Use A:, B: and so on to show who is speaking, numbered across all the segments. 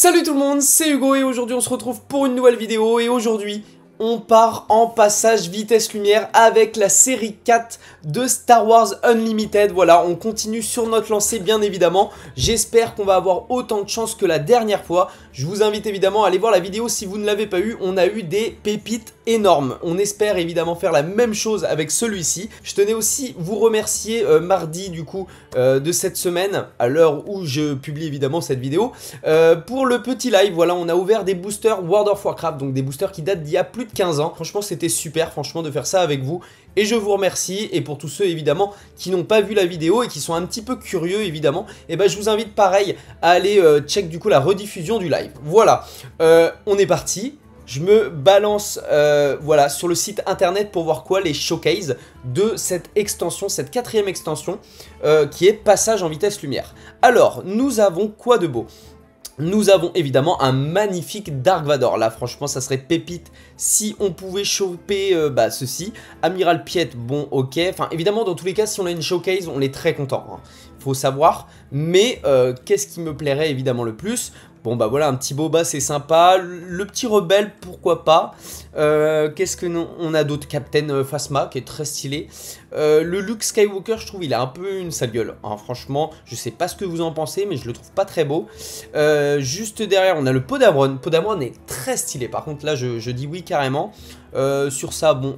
A: Salut tout le monde, c'est Hugo et aujourd'hui on se retrouve pour une nouvelle vidéo et aujourd'hui on part en passage vitesse lumière avec la série 4 de Star Wars Unlimited. Voilà, on continue sur notre lancée bien évidemment. J'espère qu'on va avoir autant de chance que la dernière fois. Je vous invite évidemment à aller voir la vidéo si vous ne l'avez pas eu. On a eu des pépites énormes. On espère évidemment faire la même chose avec celui-ci. Je tenais aussi vous remercier mardi du coup de cette semaine, à l'heure où je publie évidemment cette vidéo, pour le petit live. Voilà, on a ouvert des boosters World of Warcraft, donc des boosters qui datent d'il y a plus de 15 ans. Franchement, c'était super, franchement, de faire ça avec vous. Et je vous remercie. Et pour tous ceux, évidemment, qui n'ont pas vu la vidéo et qui sont un petit peu curieux, évidemment, et ben, je vous invite, pareil, à aller check, du coup, la rediffusion du live. Voilà, on est parti. Je me balance, voilà, sur le site internet pour voir quoi, les showcases de cette extension, cette 4e extension, qui est Passage en vitesse lumière. Alors, nous avons quoi de beau ? Nous avons évidemment un magnifique Dark Vador. Là, franchement, ça serait pépite si on pouvait choper ceci. Amiral Piet, bon, ok. Enfin, évidemment, dans tous les cas, si on a une showcase, on est très content, hein. Faut savoir. Mais qu'est-ce qui me plairait évidemment le plus ? Bon, bah voilà, un petit Boba, c'est sympa. Le petit rebelle, pourquoi pas. Qu'est-ce que non, on a d'autres? Captain Phasma, qui est très stylé. Le Luke Skywalker, je trouve, il a un peu une sale gueule, hein. Franchement, je sais pas ce que vous en pensez, mais je le trouve pas très beau. Juste derrière, on a le Podamron. Podamron est très stylé. Par contre, là, je dis oui carrément. Sur ça, bon,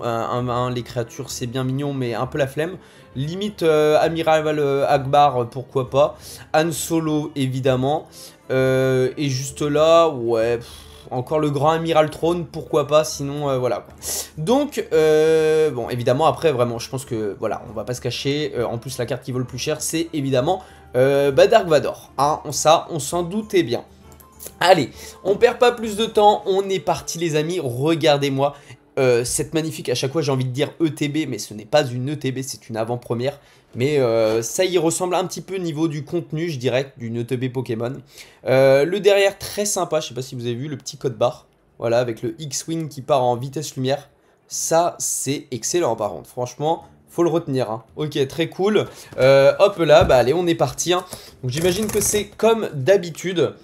A: les créatures, c'est bien mignon, mais un peu la flemme. Limite, Amiral Akbar, pourquoi pas. Han Solo, évidemment. Et juste là, ouais, encore le grand Amiral Throne, pourquoi pas, sinon, voilà. Donc, bon, évidemment, après, vraiment, je pense que, voilà, on va pas se cacher. En plus, la carte qui vaut le plus cher, c'est évidemment Dark Vador. Hein, ça, on s'en doutait bien. Allez, on perd pas plus de temps, on est parti les amis, regardez-moi cette magnifique, à chaque fois j'ai envie de dire ETB, mais ce n'est pas une ETB, c'est une avant-première. Mais ça y ressemble un petit peu au niveau du contenu, je dirais, d'une ETB Pokémon. Le derrière, très sympa, je sais pas si vous avez vu, le petit code barre. Voilà, avec le X-Wing qui part en vitesse lumière. Ça, c'est excellent par contre, franchement... Faut le retenir, hein. Ok, très cool. Hop là, bah allez, on est parti, hein. Donc j'imagine que c'est comme d'habitude.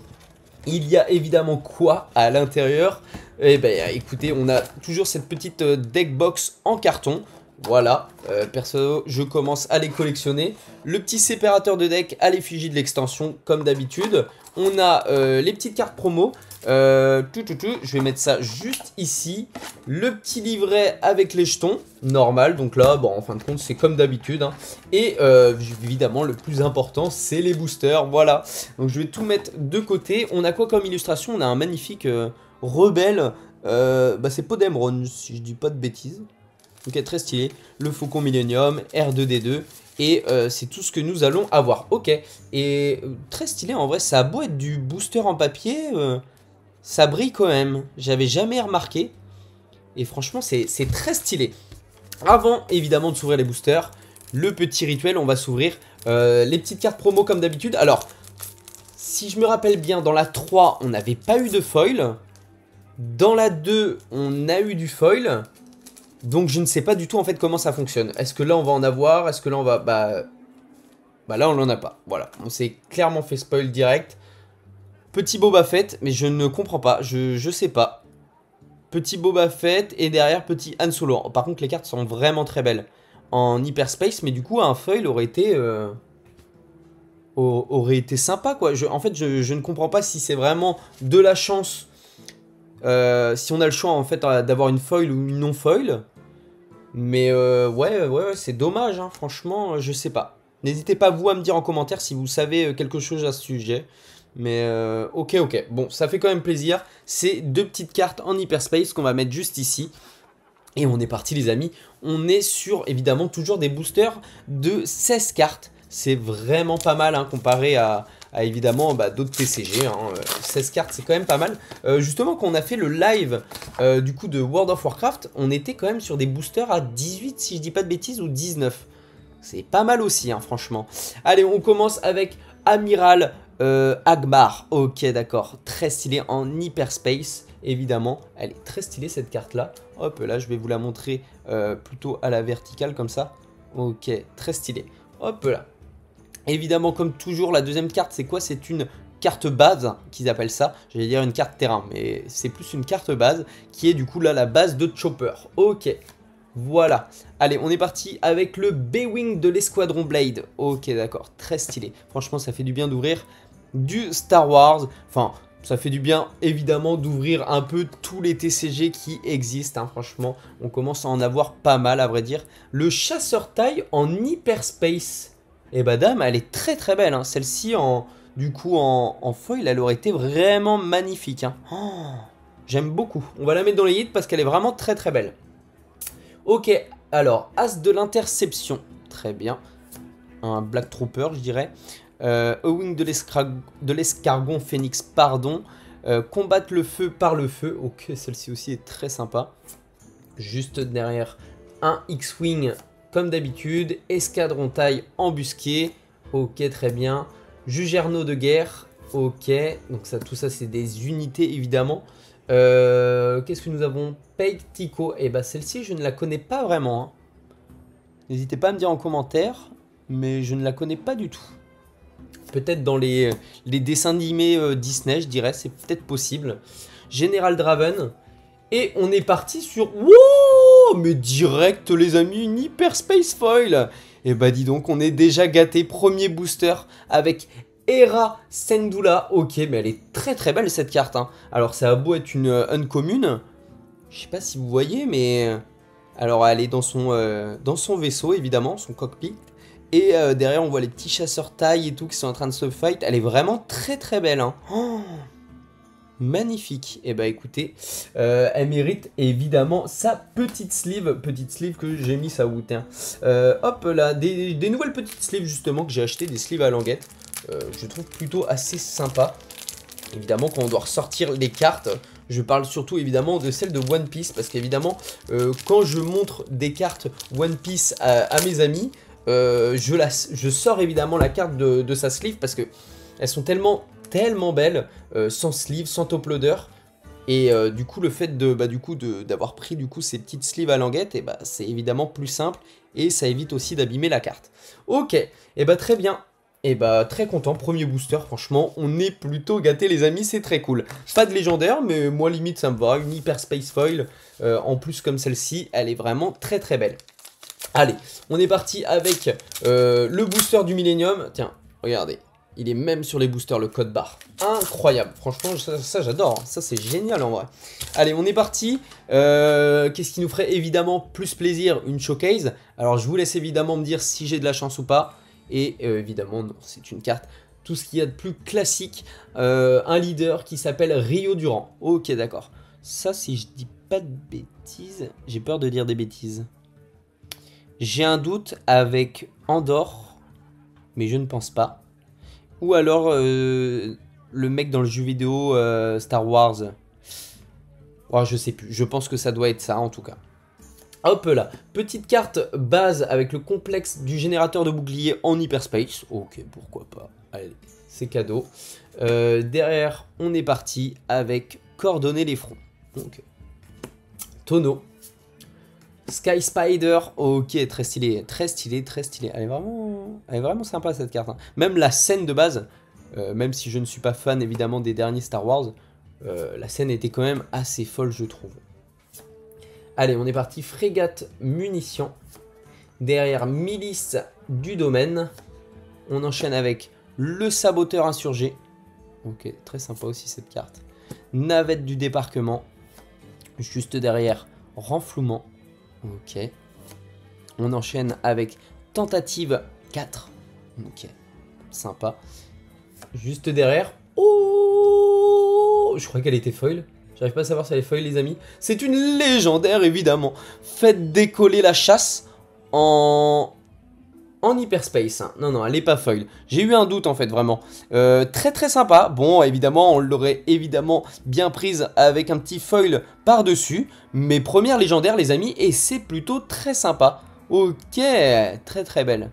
A: Il y a évidemment quoi à l'intérieur? Eh ben écoutez, on a toujours cette petite deck box en carton. Voilà, perso, je commence à les collectionner. Le petit séparateur de deck à l'effigie de l'extension, comme d'habitude. On a les petites cartes promo. Je vais mettre ça juste ici. Le petit livret avec les jetons, normal. Donc là, bon, en fin de compte, c'est comme d'habitude, hein. Et évidemment, le plus important, c'est les boosters. Voilà. Donc je vais tout mettre de côté. On a quoi comme illustration? On a un magnifique rebelle. C'est Podamron, si je dis pas de bêtises. Ok, très stylé. Le Faucon Millennium, R2D2. Et c'est tout ce que nous allons avoir. Ok. Et très stylé en vrai. Ça a beau être du booster en papier. Ça brille quand même. J'avais jamais remarqué. Et franchement, c'est très stylé. Avant, évidemment, de s'ouvrir les boosters, le petit rituel, on va s'ouvrir les petites cartes promo comme d'habitude. Alors, si je me rappelle bien, dans la 3, on n'avait pas eu de foil. Dans la 2, on a eu du foil. Donc je ne sais pas du tout en fait comment ça fonctionne. Est-ce que là on va en avoir? Est-ce que là on va... Bah là on n'en a pas. Voilà, on s'est clairement fait spoil direct. Petit Boba Fett, mais je ne comprends pas. Je sais pas. Petit Boba Fett et derrière petit Han Solo. Par contre les cartes sont vraiment très belles en hyperspace, mais du coup un foil aurait été sympa quoi. En fait je ne comprends pas si c'est vraiment de la chance. Si on a le choix en fait d'avoir une foil ou une non foil. Mais ouais, c'est dommage, hein, franchement, je sais pas. N'hésitez pas vous à me dire en commentaire si vous savez quelque chose à ce sujet. Mais ok, bon, ça fait quand même plaisir. C'est deux petites cartes en hyperspace qu'on va mettre juste ici. Et on est parti les amis. On est sur évidemment toujours des boosters de 16 cartes. C'est vraiment pas mal hein, comparé à évidemment d'autres TCG, hein. 16 cartes c'est quand même pas mal. Justement quand on a fait le live du coup de World of Warcraft, on était quand même sur des boosters à 18 si je dis pas de bêtises ou 19. C'est pas mal aussi hein, franchement. Allez on commence avec Amiral Akbar. Ok d'accord, très stylé en hyperspace évidemment. Elle est très stylée cette carte là. Hop là je vais vous la montrer plutôt à la verticale comme ça. Ok très stylé. Hop là. Évidemment, comme toujours, la deuxième carte, c'est quoi? C'est une carte base qu'ils appellent ça. J'allais dire une carte terrain, mais c'est plus une carte base qui est du coup là la base de Chopper. Ok, voilà. Allez, on est parti avec le B-Wing de l'Esquadron Blade. Ok, d'accord, très stylé. Franchement, ça fait du bien d'ouvrir du Star Wars. Enfin, ça fait du bien évidemment d'ouvrir un peu tous les TCG qui existent. Hein. Franchement, on commence à en avoir pas mal à vrai dire. Le chasseur taille en hyperspace. Et bah dame, elle est très très belle. Hein. Celle-ci du coup en foil, elle aurait été vraiment magnifique. Hein. Oh, j'aime beaucoup. On va la mettre dans les hits parce qu'elle est vraiment très très belle. Ok, alors, As de l'interception. Très bien. Un Black Trooper, je dirais. Ewing de l'escargon phénix, pardon. Combattre le feu par le feu. Ok, celle-ci aussi est très sympa. Juste derrière, un X-Wing comme d'habitude. Escadron taille embusqué. Ok, très bien. Jugerno de guerre. Ok, donc ça, tout ça, c'est des unités évidemment. Qu'est-ce que nous avons? Peitico. Et bah celle-ci, je ne la connais pas vraiment. Hein. N'hésitez pas à me dire en commentaire, mais je ne la connais pas du tout. Peut-être dans les dessins animés Disney, je dirais, c'est peut-être possible. Général Draven. Et on est parti sur... Wow, mais direct les amis, une hyperspace foil. Et bah dis donc, on est déjà gâté. Premier booster avec Hera Syndulla. Ok, mais elle est très très belle cette carte. Hein. Alors ça a beau être une uncommune. Je sais pas si vous voyez, mais... Alors elle est dans son vaisseau évidemment, son cockpit. Et derrière on voit les petits chasseurs taille et tout qui sont en train de se fight. Elle est vraiment très très belle. Hein. Oh, magnifique. Et bah écoutez, elle mérite évidemment sa petite sleeve. Petite sleeve que j'ai mis ça out. Hein. Hop là, des nouvelles petites sleeves justement que j'ai acheté, des sleeves à languette. Je trouve plutôt assez sympa. Évidemment quand on doit ressortir les cartes, je parle surtout évidemment de celles de One Piece. Parce qu'évidemment quand je montre des cartes One Piece à mes amis, je sors évidemment la carte de sa sleeve. Parce que elles sont tellement belles, sans sleeve, sans top loader. Et du coup le fait d'avoir pris du coup ces petites sleeves à languette, et bah, c'est évidemment plus simple. Et ça évite aussi d'abîmer la carte. Ok, et bah très bien. Et bah très content, premier booster, franchement, on est plutôt gâtés les amis, c'est très cool. Pas de légendaire, mais moi limite ça me va, une hyperspace foil, en plus comme celle-ci, elle est vraiment très très belle. Allez, on est parti avec le booster du Millennium, tiens, regardez, il est même sur les boosters, le code barre, incroyable, franchement ça j'adore, ça c'est génial en vrai. Allez, on est parti, qu'est-ce qui nous ferait évidemment plus plaisir, une showcase, alors je vous laisse évidemment me dire si j'ai de la chance ou pas. Et évidemment, non, c'est une carte, tout ce qu'il y a de plus classique, un leader qui s'appelle Rio Durant. Ok, d'accord. Ça, si je dis pas de bêtises, j'ai peur de dire des bêtises. J'ai un doute avec Andor, mais je ne pense pas. Ou alors le mec dans le jeu vidéo Star Wars. Oh, je sais plus, je pense que ça doit être ça en tout cas. Hop là, petite carte base avec le complexe du générateur de bouclier en hyperspace. Ok, pourquoi pas. Allez, c'est cadeau. Derrière, on est parti avec coordonner les fronts. Ok. Tonneau. Sky Spider. Ok, très stylé, très stylé, très stylé. Elle est vraiment sympa cette carte. Hein. Même la scène de base, même si je ne suis pas fan évidemment des derniers Star Wars, la scène était quand même assez folle je trouve. Allez, on est parti, frégate munitions. Derrière, milice du domaine. On enchaîne avec le saboteur insurgé. Ok, très sympa aussi cette carte. Navette du débarquement. Juste derrière, renflouement. Ok. On enchaîne avec tentative 4. Ok, sympa. Juste derrière. Oh, je crois qu'elle était foil. J'arrive pas à savoir si elle est foil les amis. C'est une légendaire évidemment. Faites décoller la chasse en hyperspace. Hein. Non, elle est pas foil. J'ai eu un doute en fait vraiment. Très très sympa. Bon évidemment on l'aurait évidemment bien prise avec un petit foil par dessus. Mais première légendaire les amis. Et c'est plutôt très sympa. Ok, très très belle.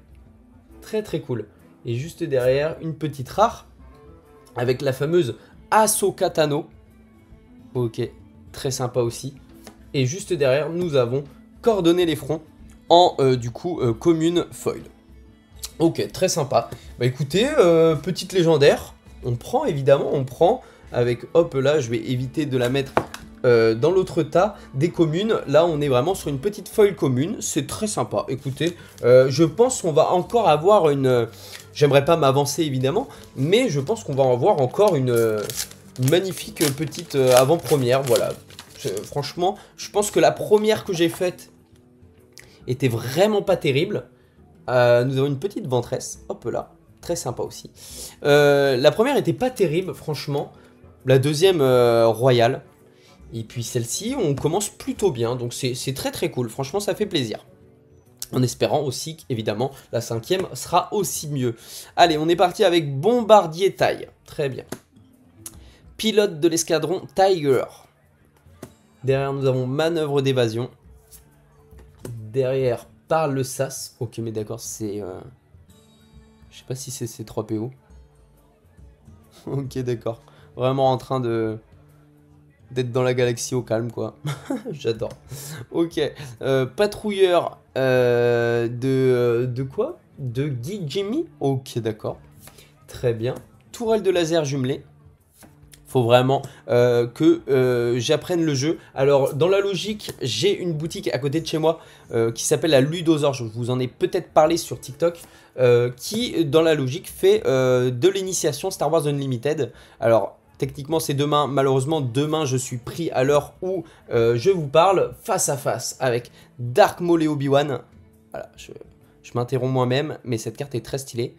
A: Très très cool. Et juste derrière une petite rare. Avec la fameuse Ahsoka Tano. Ok, très sympa aussi. Et juste derrière, nous avons coordonné les fronts en, du coup, commune foil. Ok, très sympa. Bah écoutez, petite légendaire. On prend évidemment, on prend avec, hop là, je vais éviter de la mettre dans l'autre tas des communes. Là, on est vraiment sur une petite foil commune. C'est très sympa. Écoutez, je pense qu'on va encore avoir une... J'aimerais pas m'avancer évidemment, mais je pense qu'on va avoir encore une magnifique petite avant-première. Voilà. Franchement, je pense que la première que j'ai faite était vraiment pas terrible. Nous avons une petite ventresse. Hop là. Très sympa aussi. La première était pas terrible, franchement. La deuxième, royale. Et puis celle-ci, on commence plutôt bien. Donc c'est très très cool. Franchement, ça fait plaisir. En espérant aussi qu'évidemment, la cinquième sera aussi mieux. Allez, on est parti avec Bombardier Taille. Très bien. Pilote de l'escadron Tiger. Derrière, nous avons Manœuvre d'évasion. Derrière, Parle le SAS. Ok, mais d'accord, c'est... Je sais pas si c'est C3PO. Ok, d'accord. Vraiment en train d'être dans la galaxie au calme, quoi. J'adore. Ok. Patrouilleur de quoi? De Guy Jimmy. Ok, d'accord. Très bien. Tourelle de laser jumelée. Faut vraiment que j'apprenne le jeu. Alors, dans la logique, j'ai une boutique à côté de chez moi qui s'appelle la Ludosaur. Je vous en ai peut-être parlé sur TikTok. Qui, dans la logique, fait de l'initiation Star Wars Unlimited. Alors, techniquement, c'est demain. Malheureusement, demain, je suis pris à l'heure où je vous parle face à face avec Dark Maul et Obi-Wan. Voilà, je m'interromps moi-même, mais cette carte est très stylée.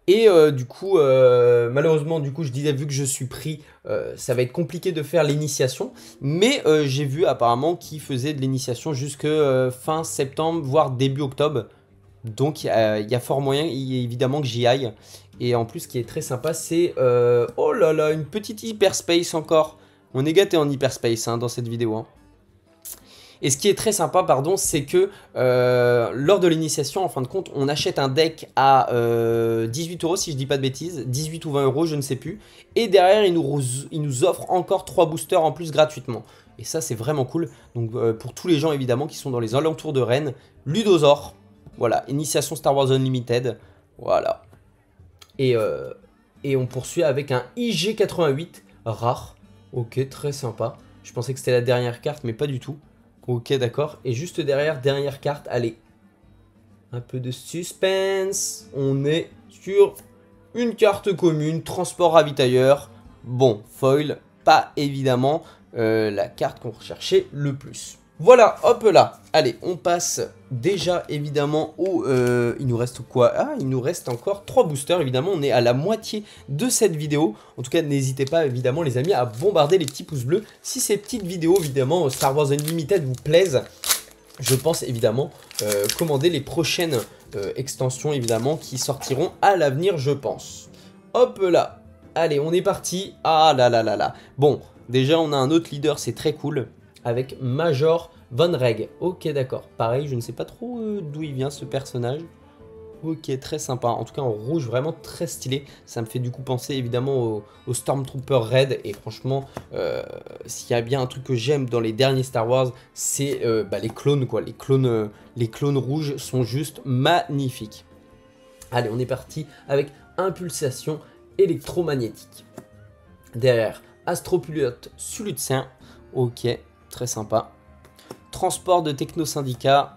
A: Et du coup, malheureusement, du coup, je disais, vu que je suis pris, ça va être compliqué de faire l'initiation. Mais j'ai vu apparemment qu'ils faisaient de l'initiation jusque fin septembre, voire début octobre. Donc, il y a fort moyen, évidemment, que j'y aille. Et en plus, ce qui est très sympa, c'est... oh là là, une petite hyperspace encore. On est gâté en hyperspace dans cette vidéo. Hein. Et ce qui est très sympa, pardon, c'est que lors de l'initiation, en fin de compte, on achète un deck à 18 € si je dis pas de bêtises, 18 ou 20 €, je ne sais plus. Et derrière, il nous offre encore 3 boosters en plus gratuitement. Et ça, c'est vraiment cool. Donc pour tous les gens, évidemment, qui sont dans les alentours de Rennes, Ludosaur, voilà, initiation Star Wars Unlimited, voilà. Et on poursuit avec un IG88 rare. Ok, très sympa. Je pensais que c'était la dernière carte, mais pas du tout. Ok, d'accord. Et juste derrière, dernière carte, allez. Un peu de suspense. On est sur une carte commune, transport ravitailleur. Bon, foil, pas évidemment la carte qu'on recherchait le plus. Voilà, hop là. Allez, on passe déjà évidemment au... il nous reste quoi? Ah, il nous reste encore 3 boosters, évidemment. On est à la moitié de cette vidéo. En tout cas, n'hésitez pas, évidemment, les amis, à bombarder les petits pouces bleus. Si ces petites vidéos, évidemment, Star Wars Unlimited vous plaisent, je pense, évidemment, commander les prochaines extensions, évidemment, qui sortiront à l'avenir, je pense. Hop là. Allez, on est parti. Ah là là là là. Bon, déjà, on a un autre leader, c'est très cool. Avec Major Von Reg. Ok, d'accord. Pareil, je ne sais pas trop d'où il vient ce personnage. Ok, très sympa. En tout cas, en rouge, vraiment très stylé. Ça me fait du coup penser évidemment au Stormtrooper Red. Et franchement, s'il y a bien un truc que j'aime dans les derniers Star Wars, c'est les clones, quoi. Les clones rouges sont juste magnifiques. Allez, on est parti avec Impulsation électromagnétique. Derrière, Astropilote Sulutien. Ok. Très sympa. Transport de technosyndicat.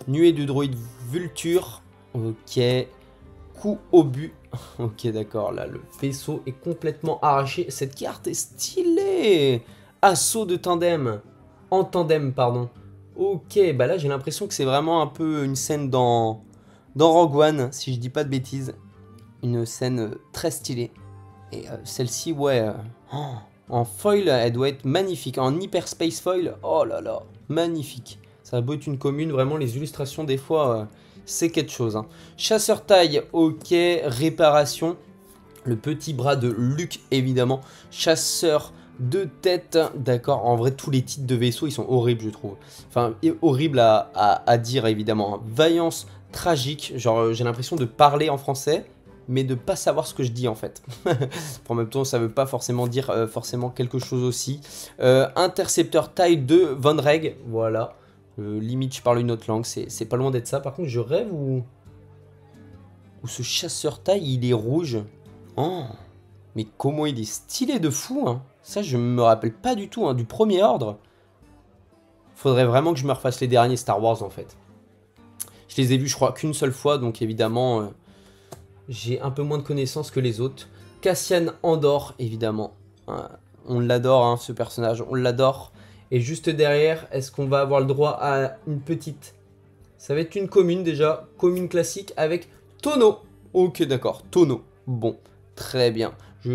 A: Nuée de droïde Vulture. Ok. Coup au but. Ok, d'accord. Là, le vaisseau est complètement arraché. Cette carte est stylée. Assaut de tandem. En tandem, pardon. Ok, bah là, j'ai l'impression que c'est vraiment un peu une scène dans Rogue One, si je dis pas de bêtises. Une scène très stylée. Et celle-ci, ouais... en foil, elle doit être magnifique. En hyperspace foil, oh là là, magnifique. Ça a beau être une commune, vraiment les illustrations des fois, c'est quelque chose. Hein. Chasseur taille, ok. Réparation, le petit bras de Luke, évidemment. Chasseur de tête, d'accord. En vrai, tous les titres de vaisseaux, ils sont horribles, je trouve. Enfin, horrible à dire, évidemment. Hein. Vaillance tragique, genre j'ai l'impression de parler en français, mais de pas savoir ce que je dis en fait. En même temps, ça veut pas forcément dire forcément quelque chose aussi. Intercepteur taille 2 Von Reg, voilà. Limite, je parle une autre langue, c'est pas loin d'être ça. Par contre, je rêve où ce chasseur taille, il est rouge Oh, mais comment il est stylé de fou, hein. Ça, je me rappelle pas du tout, hein, du premier ordre. Faudrait vraiment que je me refasse les derniers Star Wars, en fait. Je les ai vus, je crois, qu'une seule fois, donc évidemment, j'ai un peu moins de connaissances que les autres. Cassian Andor, évidemment. On l'adore, hein, ce personnage, on l'adore. Et juste derrière, est-ce qu'on va avoir le droit à une petite... Ça va être une commune, déjà. Commune classique avec Tonneau. Ok, d'accord, Tonneau. Bon, très bien. Si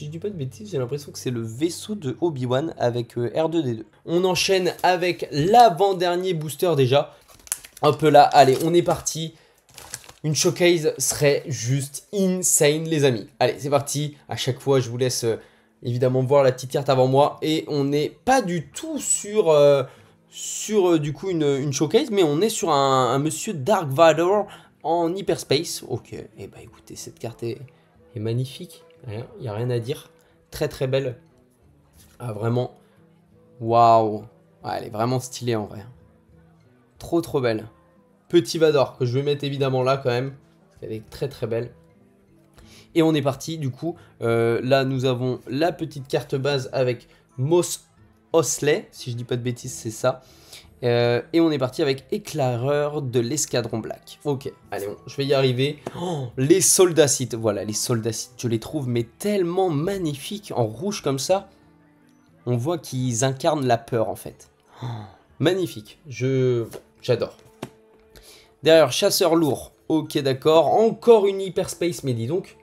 A: je dis pas de bêtises, j'ai l'impression que c'est le vaisseau de Obi-Wan avec R2-D2. On enchaîne avec l'avant-dernier booster déjà. Hop là, allez, on est parti. Une showcase serait juste insane, les amis. Allez, c'est parti. À chaque fois, je vous laisse évidemment voir la petite carte avant moi. Et on n'est pas du tout sur, du coup une showcase, mais on est sur un monsieur Dark Vador en hyperspace. Ok, et bah écoutez, cette carte est magnifique. Il n'y a rien à dire. Très très belle. Ah, vraiment. Waouh. Ah, elle est vraiment stylée en vrai. Trop trop belle. Petit Vador, que je vais mettre évidemment là quand même. Elle est très très belle. Et on est parti du coup. Là nous avons la petite carte base avec Mos Eisley. Si je dis pas de bêtises, c'est ça. Et on est parti avec Éclaireur de l'Escadron Black. Ok, allez, je vais y arriver. Oh, les soldats Sith. Voilà, les soldats Sith. Je les trouve mais tellement magnifiques en rouge comme ça. On voit qu'ils incarnent la peur en fait. Oh, magnifique. J'adore. Derrière, chasseur lourd. Ok, d'accord. Encore une hyperspace, mais dis donc.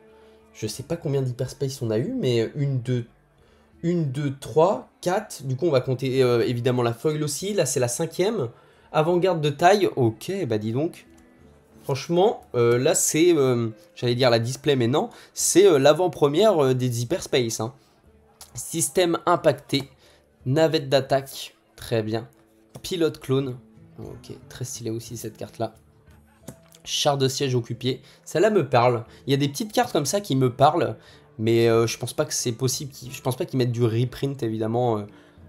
A: Je sais pas combien d'hyperspace on a eu, mais une, deux, 3, 4. Du coup, on va compter évidemment la foil aussi. Là, c'est la 5e. Avant-garde de taille. Ok, bah dis donc. Franchement, là, c'est... j'allais dire la display, mais non. C'est l'avant-première des hyperspace. Hein. Système impacté. Navette d'attaque. Très bien. Pilote clone. Ok, très stylé aussi cette carte-là. Char de siège occupé. Celle-là me parle. Il y a des petites cartes comme ça qui me parlent. Mais je pense pas que c'est possible. Je pense pas qu'ils mettent du reprint, évidemment,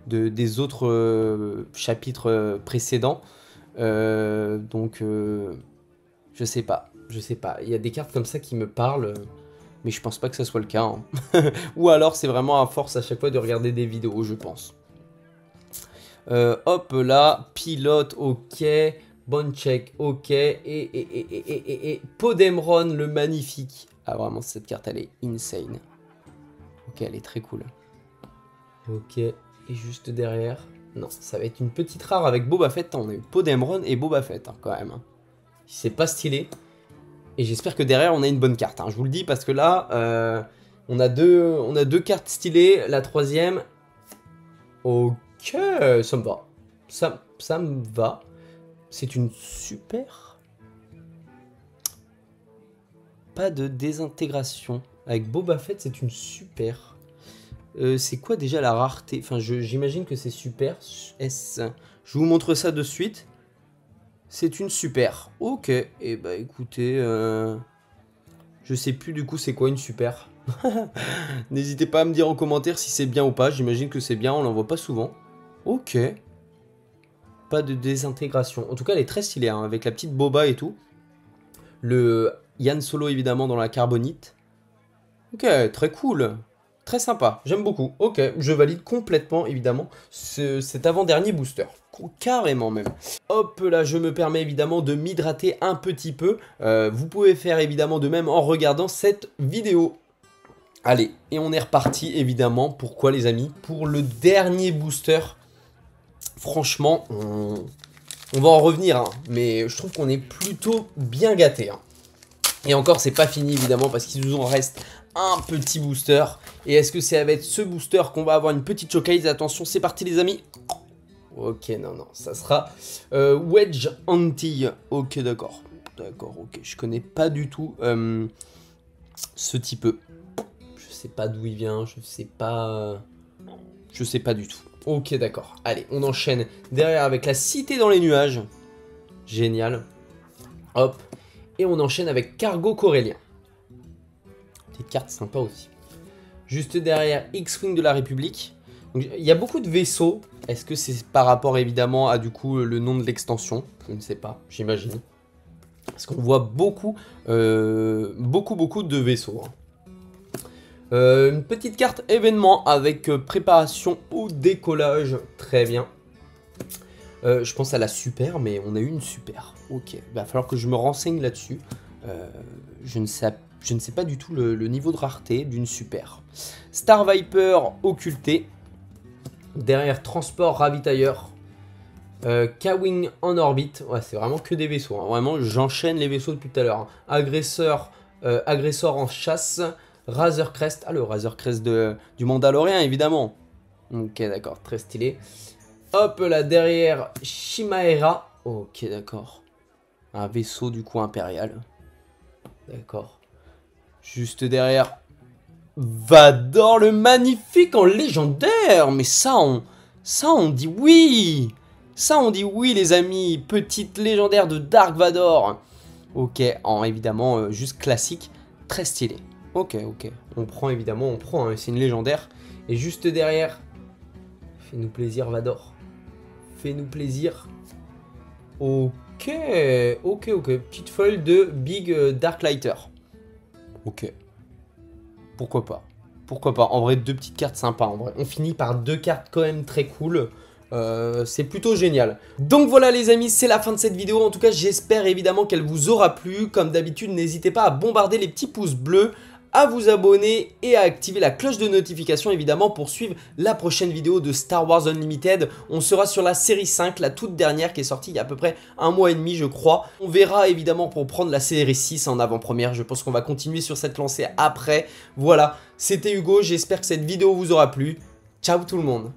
A: des autres chapitres précédents. Donc, je sais pas. Je sais pas. Il y a des cartes comme ça qui me parlent. Mais je pense pas que ça soit le cas. Hein. Ou alors, c'est vraiment à force à chaque fois de regarder des vidéos, je pense. Hop là. Pilote, ok. Bon check, ok. Et Podemron, le magnifique. Ah, vraiment, cette carte, elle est insane. Ok, elle est très cool. Ok, et juste derrière... Non, ça va être une petite rare avec Boba Fett. On a eu Podemron et Boba Fett, hein, quand même. Hein. C'est pas stylé. Et j'espère que derrière, on a une bonne carte. Hein. Je vous le dis, parce que là, on a deux cartes stylées. La troisième... Ok, ça me va. Ça me va. C'est une super... Pas de désintégration. Avec Boba Fett, c'est une super. C'est quoi déjà la rareté? Enfin, j'imagine que c'est super. S. Je vous montre ça de suite. C'est une super. Ok. Et bah écoutez, je sais plus du coup c'est quoi une super. N'hésitez pas à me dire en commentaire si c'est bien ou pas. J'imagine que c'est bien, on l'en voit pas souvent. Ok. Pas de désintégration. En tout cas, elle est très stylée, hein, avec la petite boba et tout. Le Yann Solo, évidemment, dans la carbonite. Ok, très cool. Très sympa, j'aime beaucoup. Ok, je valide complètement, évidemment, cet avant-dernier booster. Carrément même. Hop là, je me permets évidemment de m'hydrater un petit peu. Vous pouvez faire évidemment de même en regardant cette vidéo. Allez, et on est reparti évidemment. Pourquoi les amis? Pour le dernier booster. Franchement, on va en revenir, hein, mais je trouve qu'on est plutôt bien gâté. Hein. Et encore, c'est pas fini évidemment parce qu'il nous en reste un petit booster. Et est-ce que c'est avec ce booster qu'on va avoir une petite showcase? Attention, c'est parti les amis. Ok, non, ça sera Wedge Antilles. Ok, d'accord. D'accord, ok. Je connais pas du tout ce type. Je sais pas d'où il vient, je sais pas du tout. Ok, d'accord. Allez, on enchaîne derrière avec la Cité dans les nuages. Génial. Hop. Et on enchaîne avec Cargo Corélien. Petite carte sympa aussi. Juste derrière, X-Wing de la République. Donc, il y a beaucoup de vaisseaux. Est-ce que c'est par rapport évidemment à du coup le nom de l'extension? Je ne sais pas, j'imagine. Parce qu'on voit beaucoup de vaisseaux. Hein. Une petite carte événement avec préparation au décollage. Très bien. Je pense à la super, mais on a eu une super. Ok, il va falloir que je me renseigne là-dessus. Je ne sais pas du tout le niveau de rareté d'une super. Star Viper occulté. Derrière transport ravitailleur. K-Wing en orbite. Ouais, c'est vraiment que des vaisseaux. Hein. Vraiment, j'enchaîne les vaisseaux depuis tout à l'heure. Hein. Agresseur en chasse. Razor Crest. Ah, le Razor Crest du Mandalorien, évidemment. Ok, d'accord, très stylé. Hop, là, derrière, Chimaera. Ok, d'accord. Un vaisseau, du coup, impérial. D'accord. Juste derrière, Vador, le magnifique en légendaire. Mais ça, on dit oui. Ça, on dit oui, les amis. Petite légendaire de Dark Vador. Ok, évidemment, juste classique. Très stylé. Ok, ok. On prend, évidemment, on prend. Hein, c'est une légendaire. Et juste derrière, fais-nous plaisir, Vador. Fais-nous plaisir. Ok, ok, ok. Petite foil de Big Darklighter. Ok. Pourquoi pas. Pourquoi pas. En vrai, deux petites cartes sympas. En vrai. On finit par deux cartes quand même très cool. C'est plutôt génial. Donc voilà les amis, c'est la fin de cette vidéo. En tout cas, j'espère évidemment qu'elle vous aura plu. Comme d'habitude, n'hésitez pas à bombarder les petits pouces bleus, à vous abonner et à activer la cloche de notification évidemment pour suivre la prochaine vidéo de Star Wars Unlimited. On sera sur la série 5, la toute dernière qui est sortie il y a à peu près un mois et demi je crois. On verra évidemment pour prendre la série 6 en avant-première. Je pense qu'on va continuer sur cette lancée après. Voilà, c'était Hugo, j'espère que cette vidéo vous aura plu. Ciao tout le monde.